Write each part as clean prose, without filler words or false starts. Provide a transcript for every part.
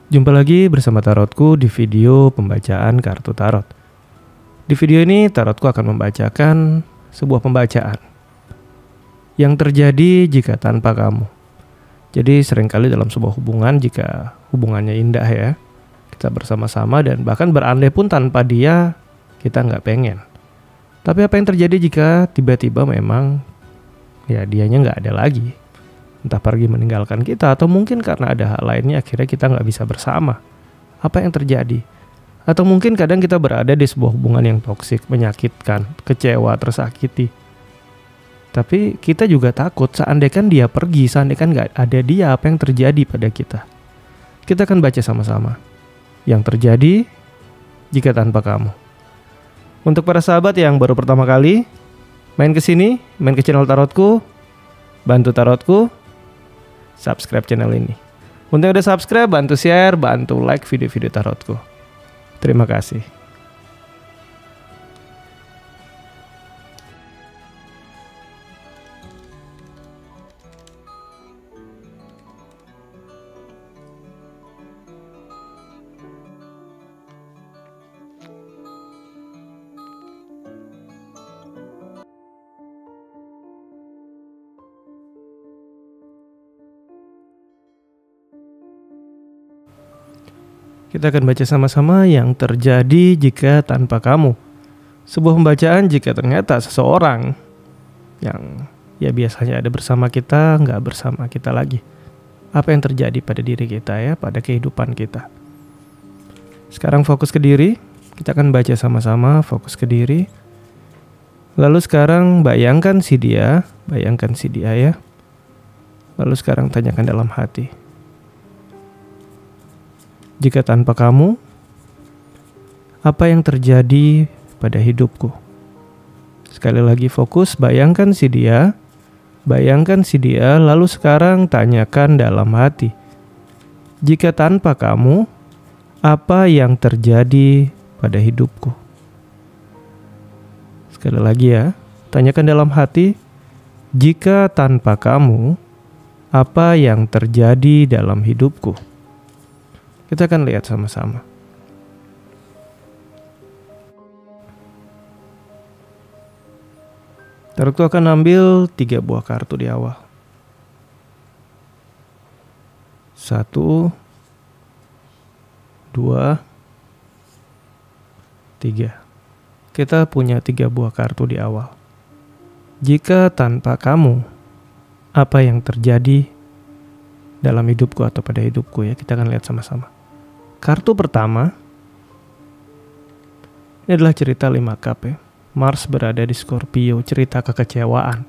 Jumpa lagi bersama Tarotku di video pembacaan kartu tarot. Di video ini Tarotku akan membacakan sebuah pembacaan yang terjadi jika tanpa kamu. Jadi seringkali dalam sebuah hubungan, jika hubungannya indah ya, kita bersama-sama dan bahkan berandai pun tanpa dia kita nggak pengen. Tapi apa yang terjadi jika tiba-tiba memang ya dianya nggak ada lagi? Entah pergi meninggalkan kita atau mungkin karena ada hal lainnya akhirnya kita nggak bisa bersama. Apa yang terjadi? Atau mungkin kadang kita berada di sebuah hubungan yang toksik, menyakitkan, kecewa, tersakiti. Tapi kita juga takut seandainya dia pergi, seandainya nggak ada dia, apa yang terjadi pada kita? Kita akan baca sama-sama. Yang terjadi jika tanpa kamu. Untuk para sahabat yang baru pertama kali main ke sini, main ke channel Tarotku, bantu Tarotku subscribe channel ini. Untuk yang udah subscribe, bantu share, bantu like video-video Tarotku. Terima kasih. Kita akan baca sama-sama yang terjadi jika tanpa kamu. Sebuah pembacaan jika ternyata seseorang yang ya biasanya ada bersama kita, nggak bersama kita lagi. Apa yang terjadi pada diri kita ya, pada kehidupan kita. Sekarang fokus ke diri. Kita akan baca sama-sama, fokus ke diri. Lalu sekarang bayangkan si dia ya. Lalu sekarang tanyakan dalam hati. Jika tanpa kamu, apa yang terjadi pada hidupku? Sekali lagi fokus, bayangkan si dia, lalu sekarang tanyakan dalam hati. Jika tanpa kamu, apa yang terjadi pada hidupku? Sekali lagi ya, tanyakan dalam hati. Jika tanpa kamu, apa yang terjadi dalam hidupku? Kita akan lihat sama-sama. Tarotku akan ambil 3 buah kartu di awal. 1, 2, 3. Kita punya 3 buah kartu di awal. Jika tanpa kamu, apa yang terjadi dalam hidupku atau pada hidupku ya, kita akan lihat sama-sama. Kartu pertama, ini adalah cerita 5 cup ya. Mars berada di Scorpio, cerita kekecewaan.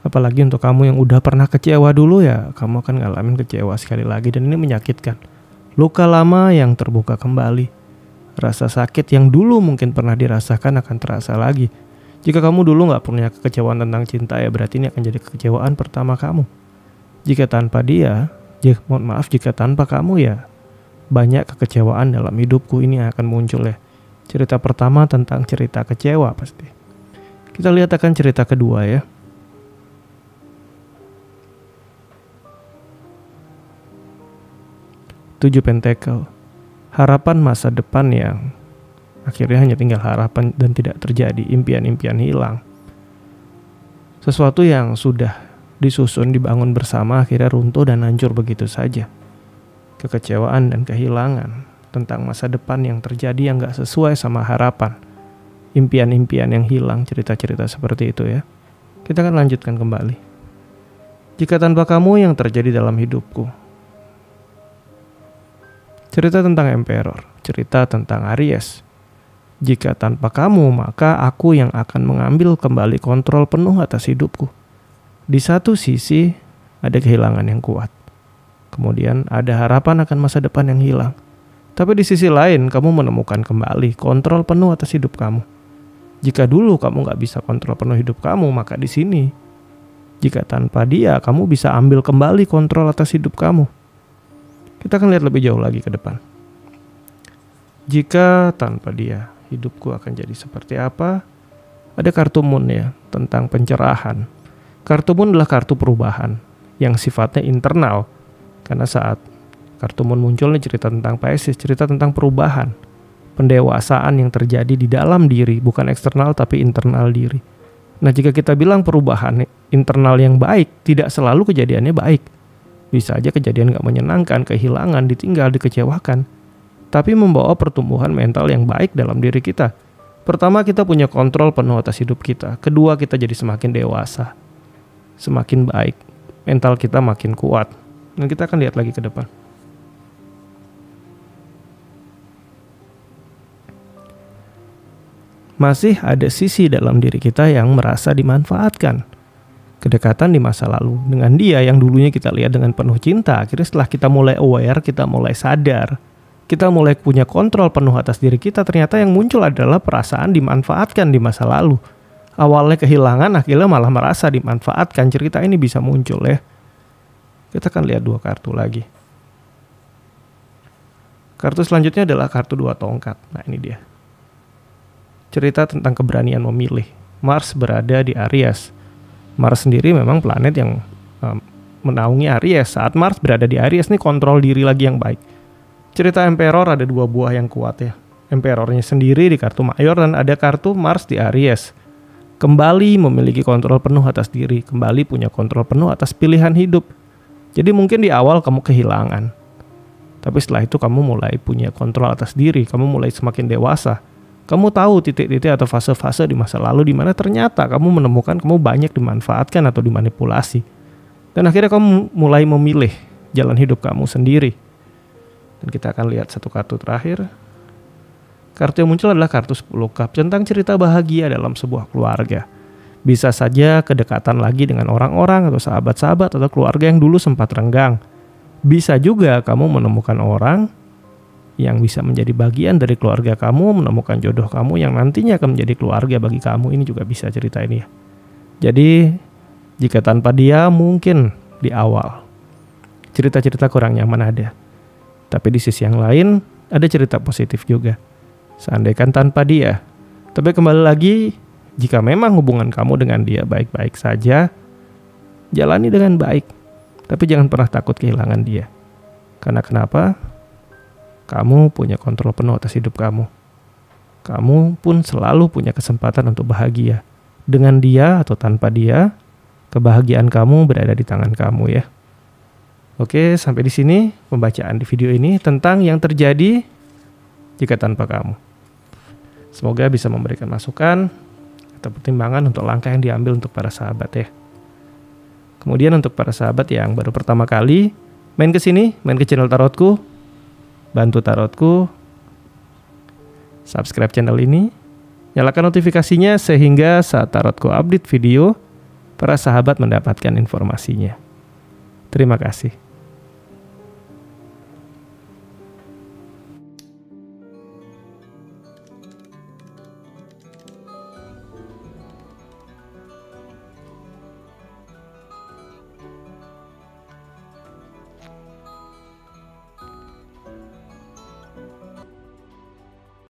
Apalagi untuk kamu yang udah pernah kecewa dulu ya, kamu akan ngalamin kecewa sekali lagi dan ini menyakitkan. Luka lama yang terbuka kembali. Rasa sakit yang dulu mungkin pernah dirasakan akan terasa lagi. Jika kamu dulu gak punya kekecewaan tentang cinta ya, berarti ini akan jadi kekecewaan pertama kamu. Jika tanpa dia, jika tanpa kamu ya, banyak kekecewaan dalam hidupku ini akan muncul ya. Cerita pertama tentang cerita kecewa pasti. Kita lihat akan cerita kedua ya. Tujuh Pentacle. Harapan masa depan yang akhirnya hanya tinggal harapan dan tidak terjadi. Impian-impian hilang. Sesuatu yang sudah disusun, dibangun bersama akhirnya runtuh dan hancur begitu saja. Kekecewaan dan kehilangan tentang masa depan yang terjadi yang gak sesuai sama harapan. Impian-impian yang hilang, cerita-cerita seperti itu ya. Kita akan lanjutkan kembali. Jika tanpa kamu yang terjadi dalam hidupku. Cerita tentang Emperor, cerita tentang Aries. Jika tanpa kamu, maka aku yang akan mengambil kembali kontrol penuh atas hidupku. Di satu sisi ada kehilangan yang kuat. Kemudian ada harapan akan masa depan yang hilang. Tapi di sisi lain kamu menemukan kembali kontrol penuh atas hidup kamu. Jika dulu kamu gak bisa kontrol penuh hidup kamu, maka di sini jika tanpa dia kamu bisa ambil kembali kontrol atas hidup kamu. Kita akan lihat lebih jauh lagi ke depan. Jika tanpa dia hidupku akan jadi seperti apa? Ada kartu Moon ya, tentang pencerahan. Kartu Moon adalah kartu perubahan yang sifatnya internal. Karena saat Kartu Moon muncul nih cerita tentang Pisces, cerita tentang perubahan, pendewasaan yang terjadi di dalam diri, bukan eksternal tapi internal diri. Nah, jika kita bilang perubahan internal yang baik, tidak selalu kejadiannya baik. Bisa aja kejadian gak menyenangkan, kehilangan, ditinggal, dikecewakan. Tapi membawa pertumbuhan mental yang baik dalam diri kita. Pertama, kita punya kontrol penuh atas hidup kita. Kedua, kita jadi semakin dewasa, semakin baik. Mental kita makin kuat. Dan kita akan lihat lagi ke depan. Masih ada sisi dalam diri kita yang merasa dimanfaatkan. Kedekatan di masa lalu dengan dia yang dulunya kita lihat dengan penuh cinta, akhirnya setelah kita mulai aware, kita mulai sadar, kita mulai punya kontrol penuh atas diri kita, ternyata yang muncul adalah perasaan dimanfaatkan di masa lalu. Awalnya kehilangan, akhirnya malah merasa dimanfaatkan. Cerita ini bisa muncul ya. Kita akan lihat 2 kartu lagi. Kartu selanjutnya adalah kartu 2 tongkat. Nah, ini dia. Cerita tentang keberanian memilih. Mars berada di Aries. Mars sendiri memang planet yang menaungi Aries. Saat Mars berada di Aries nih, kontrol diri lagi yang baik. Cerita Emperor ada 2 buah yang kuat ya. Emperornya sendiri di kartu mayor dan ada kartu Mars di Aries. Kembali memiliki kontrol penuh atas diri. Kembali punya kontrol penuh atas pilihan hidup. Jadi mungkin di awal kamu kehilangan. Tapi setelah itu kamu mulai punya kontrol atas diri. Kamu mulai semakin dewasa. Kamu tahu titik-titik atau fase-fase di masa lalu di mana ternyata kamu menemukan kamu banyak dimanfaatkan atau dimanipulasi. Dan akhirnya kamu mulai memilih jalan hidup kamu sendiri. Dan kita akan lihat 1 kartu terakhir. Kartu yang muncul adalah kartu 10 cup tentang cerita bahagia dalam sebuah keluarga. Bisa saja kedekatan lagi dengan orang-orang atau sahabat-sahabat atau keluarga yang dulu sempat renggang. Bisa juga kamu menemukan orang yang bisa menjadi bagian dari keluarga kamu, menemukan jodoh kamu yang nantinya akan menjadi keluarga bagi kamu. Ini juga bisa cerita ini ya. Jadi, jika tanpa dia mungkin di awal cerita-cerita kurang nyaman ada. Tapi di sisi yang lain, ada cerita positif juga. Seandainya tanpa dia. Tapi kembali lagi, jika memang hubungan kamu dengan dia baik-baik saja, jalani dengan baik. Tapi jangan pernah takut kehilangan dia. Karena kenapa? Kamu punya kontrol penuh atas hidup kamu. Kamu pun selalu punya kesempatan untuk bahagia. Dengan dia atau tanpa dia, kebahagiaan kamu berada di tangan kamu ya. Oke, sampai di sini pembacaan di video ini tentang yang terjadi jika tanpa kamu. Semoga bisa memberikan masukan atau pertimbangan untuk langkah yang diambil untuk para sahabat ya. Kemudian untuk para sahabat yang baru pertama kali main ke sini, main ke channel tarotku, bantu tarotku, subscribe channel ini, nyalakan notifikasinya sehingga saat tarotku update video, para sahabat mendapatkan informasinya. Terima kasih.